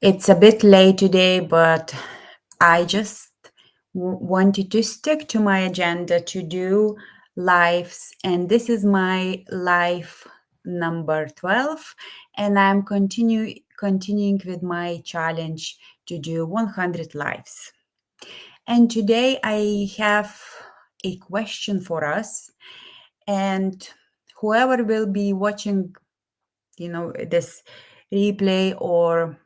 It's a bit late today, but I just wanted to stick to my agenda to do lives, and this is my life number 12, and I'm continuing with my challenge to do 100 lives. And today I have a question for us, and whoever will be watching, this replay or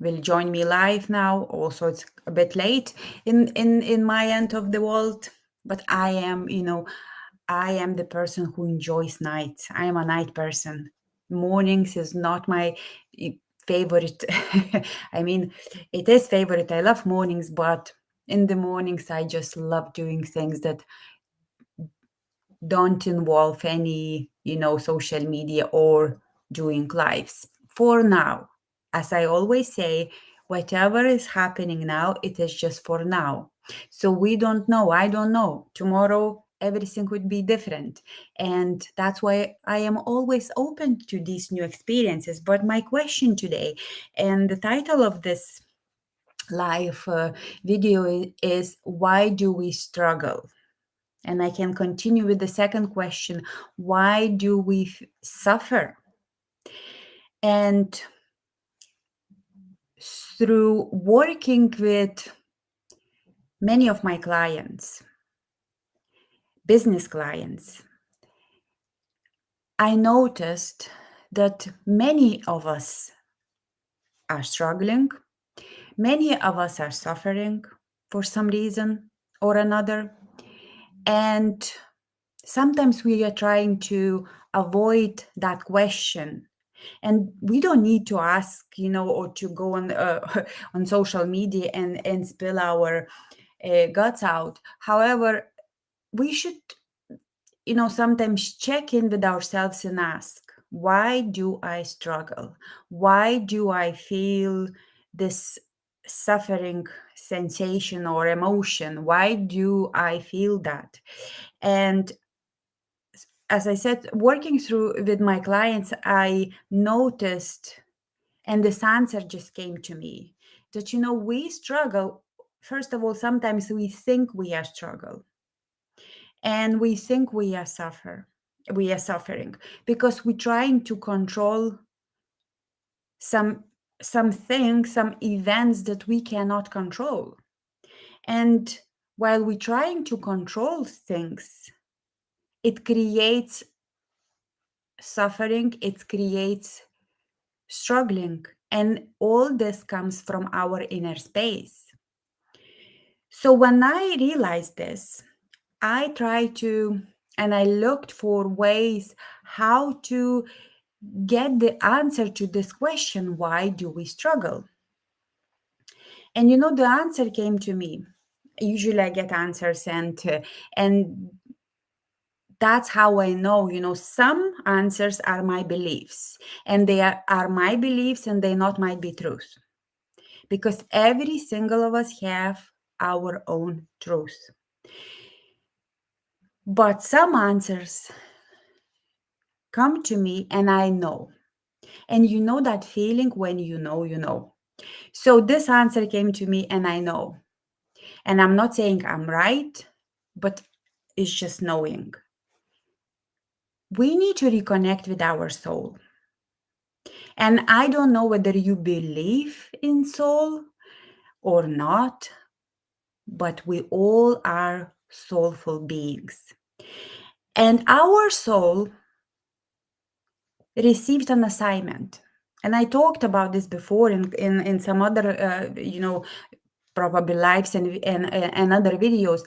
will join me live now. Also, it's a bit late in my end of the world, but I am the person who enjoys nights. I am a night person. Mornings is not my favorite. I mean, it is favorite. I love mornings, but in the mornings I just love doing things that don't involve any, social media or doing lives. For now, as I always say, whatever is happening now, it is just for now. So we don't know. I don't know. Tomorrow, everything would be different. And that's why I am always open to these new experiences. But my question today, and the title of this live video is Why Do We Struggle? And I can continue with the second question, why do we suffer? And through working with many of my clients, business clients, I noticed that many of us are struggling, many of us are suffering for some reason or another. And sometimes we are trying to avoid that question, and we don't need to ask, or to go on on social media and spill our guts out. However, we should, sometimes check in with ourselves and ask, why do I struggle? Why do I feel this suffering sensation or emotion? Why do I feel that? And as I said, working through with my clients, I noticed, and this answer just came to me, that, we struggle. First of all, sometimes we think we are struggle, and we think we are suffering because we're trying to control some things, some events that we cannot control. And while we're trying to control things, it creates suffering, it creates struggling. And all this comes from our inner space. So when I realized this, I tried to, and I looked for ways how to get the answer to this question, why do we struggle? And the answer came to me. Usually I get answers, and that's how I know, some answers are my beliefs, and they are my beliefs, and they not might be truth. Because every single of us have our own truth. But some answers come to me and I know. And that feeling when you know, you know. So this answer came to me and I know. And I'm not saying I'm right, but it's just knowing. We need to reconnect with our soul. And I don't know whether you believe in soul or not, but we all are soulful beings. And our soul received an assignment. And I talked about this before in some other, probably lives and other videos.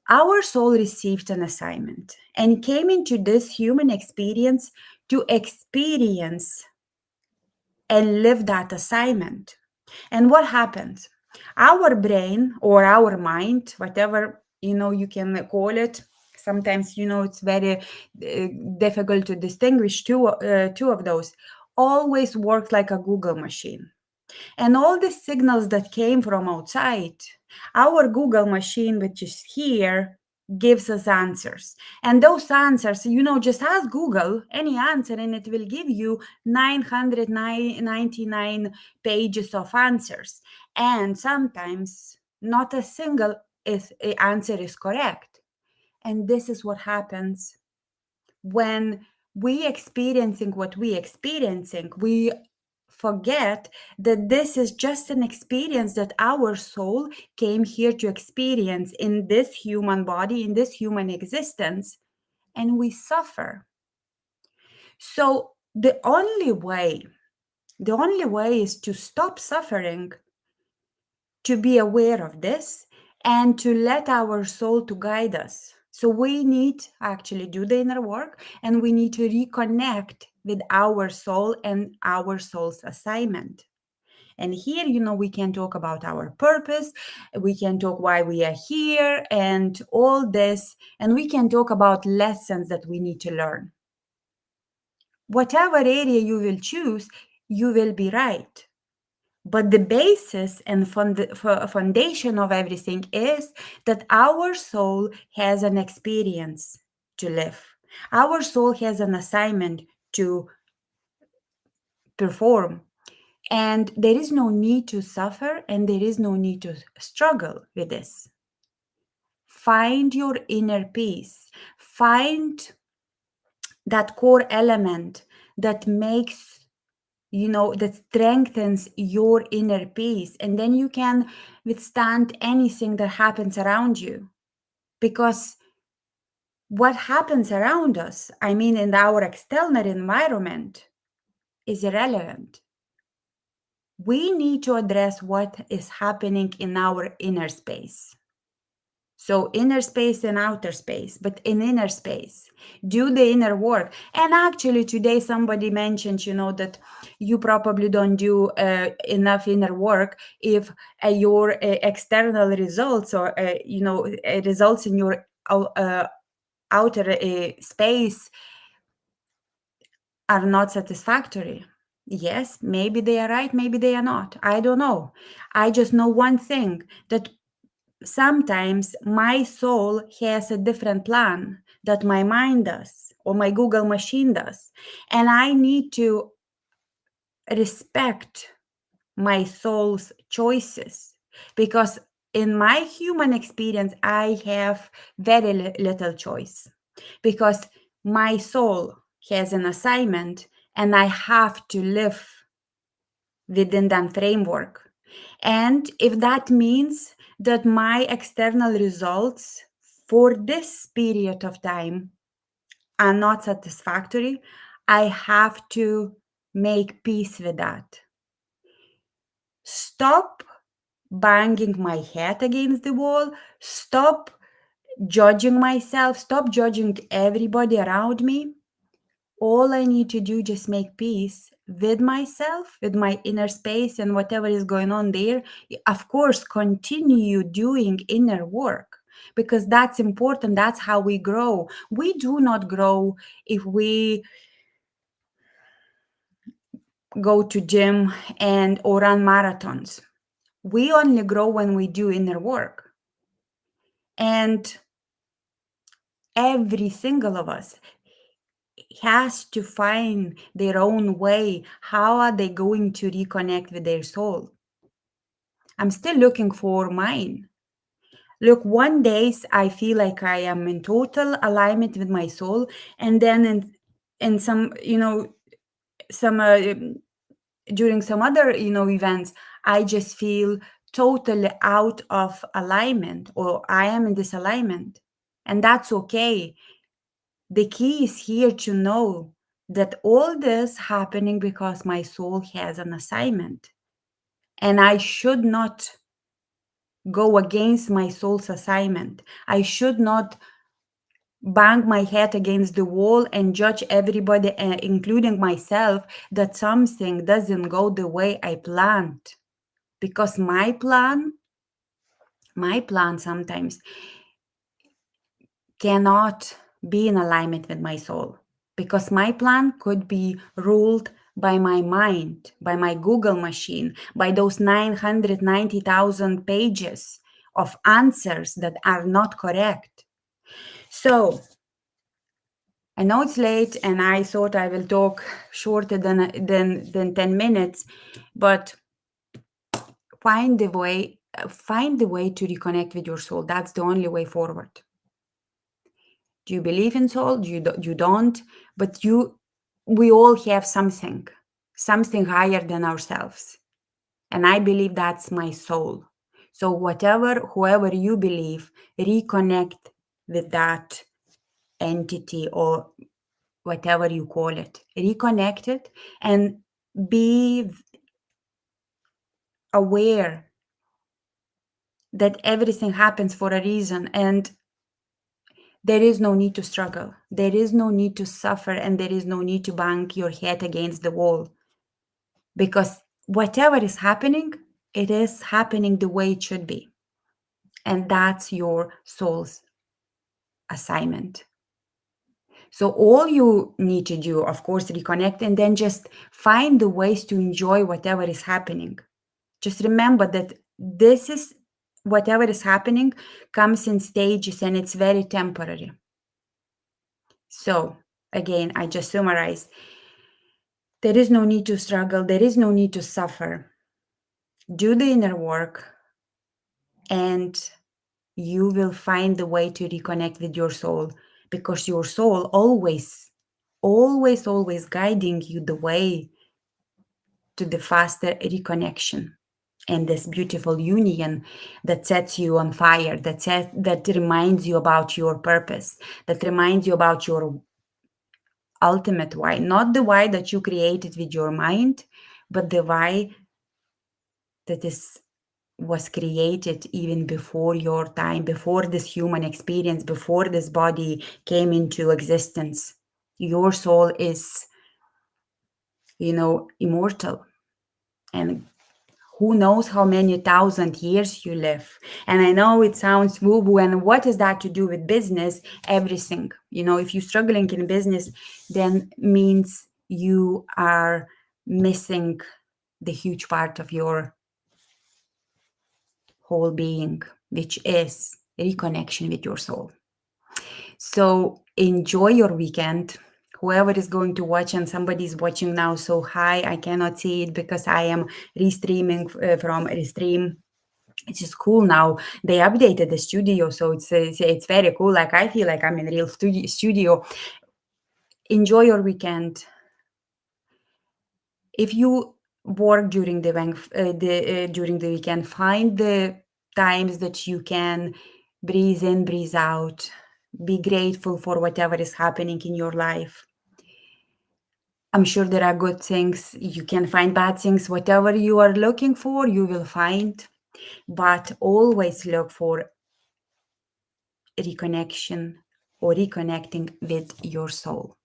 Our soul received an assignment and came into this human experience to experience and live that assignment. And what happens? Our brain or our mind, whatever you can call it, sometimes it's very difficult to distinguish two of those, always works like a Google machine. And all the signals that came from outside, our Google machine, which is here, gives us answers. And those answers, just ask Google any answer and it will give you 999 pages of answers. And sometimes not a single answer is correct. And this is what happens when we experiencing what we experiencing. We forget that this is just an experience that our soul came here to experience in this human body, in this human existence, and we suffer. So the only way is to stop suffering, to be aware of this, and to let our soul to guide us. So we need to actually do the inner work, and we need to reconnect with our soul and our soul's assignment. And here, we can talk about our purpose, we can talk why we are here and all this, and we can talk about lessons that we need to learn. Whatever area you will choose, you will be right. But the basis and foundation of everything is that our soul has an experience to live. Our soul has an assignment to perform. And there is no need to suffer and there is no need to struggle with this. Find your inner peace. Find that core element that makes, that strengthens your inner peace. And then you can withstand anything that happens around you. Because what happens around us, in our external environment, is irrelevant. We need to address what is happening in our inner space. So inner space and outer space, but in inner space, do the inner work. And actually today somebody mentioned, that you probably don't do enough inner work if your external results or, results in your outer space are not satisfactory. Yes, maybe they are right, maybe they are not. I don't know. I just know one thing, that sometimes my soul has a different plan that my mind does or my Google machine does. And I need to respect my soul's choices, because in my human experience, I have very little choice, because my soul has an assignment and I have to live within that framework. And if that means that my external results for this period of time are not satisfactory, I have to make peace with that. Stop banging my head against the wall. Stop judging myself. Stop judging everybody around me. All I need to do, just make peace with myself, with my inner space and whatever is going on there. Of course, continue doing inner work, because that's important. That's how we grow. We do not grow if we go to gym and or run marathons. We only grow when we do inner work. And every single of us has to find their own way. How are they going to reconnect with their soul? I'm still looking for mine. Look, one days I feel like I am in total alignment with my soul, and then in some, some during some other, events, I just feel totally out of alignment, or I am in disalignment, and that's okay. The key is here to know that all this happening because my soul has an assignment, and I should not go against my soul's assignment. I should not bang my head against the wall and judge everybody, including myself, that something doesn't go the way I planned. Because my plan sometimes cannot be in alignment with my soul, because my plan could be ruled by my mind, by my Google machine, by those 990,000 pages of answers that are not correct. So I know it's late and I thought I will talk shorter than 10 minutes, but find the way to reconnect with your soul. That's the only way forward. Do you believe in soul? You don't, but we all have something higher than ourselves. And I believe that's my soul. So whoever you believe, reconnect with that entity or whatever you call it. Reconnect it and be aware that everything happens for a reason, and there is no need to struggle. There is no need to suffer, and there is no need to bang your head against the wall, because whatever is happening, it is happening the way it should be. And that's your soul's assignment. So all you need to do, of course, reconnect and then just find the ways to enjoy whatever is happening. Just remember that this is whatever is happening comes in stages and it's very temporary. So again, I just summarized. There is no need to struggle. There is no need to suffer. Do the inner work and you will find the way to reconnect with your soul, because your soul always guiding you the way to the faster reconnection and this beautiful union that sets you on fire, that reminds you about your purpose, that reminds you about your ultimate why, not the why that you created with your mind, but the why that is was created even before your time, before this human experience, before this body came into existence. Your soul is, immortal, and who knows how many thousand years you live. And I know it sounds woo woo, and what is that to do with business? Everything. If you're struggling in business, then means you are missing the huge part of your whole being, which is reconnection with your soul. So enjoy your weekend. Whoever is going to watch, and somebody's watching now, so hi, I cannot see it because I am restreaming from Restream. It's just cool now. They updated the studio, so it's very cool. Like I feel like I'm in a real studio. Enjoy your weekend. If you work during during the weekend, find the times that you can breathe in, breathe out. Be grateful for whatever is happening in your life. I'm sure there are good things. You can find bad things. Whatever you are looking for, you will find. But always look for reconnection or reconnecting with your soul.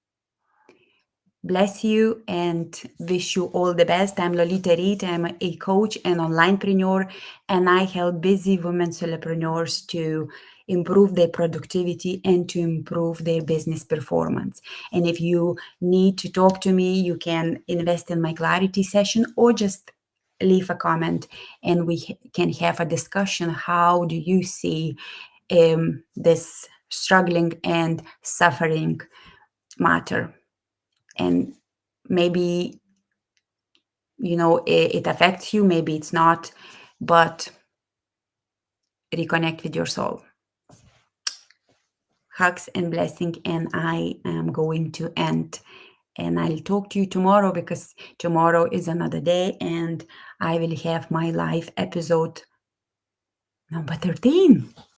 Bless you and wish you all the best. I'm Lolita Reed. I'm a coach and onlinepreneur, and I help busy women solopreneurs to improve their productivity and to improve their business performance. And if you need to talk to me, you can invest in my clarity session or just leave a comment and we can have a discussion. How do you see this struggling and suffering matter? And maybe it affects you, maybe it's not, but reconnect with your soul. Hugs and blessing, and I am going to end, and I'll talk to you tomorrow, because tomorrow is another day and I will have my live episode number 13.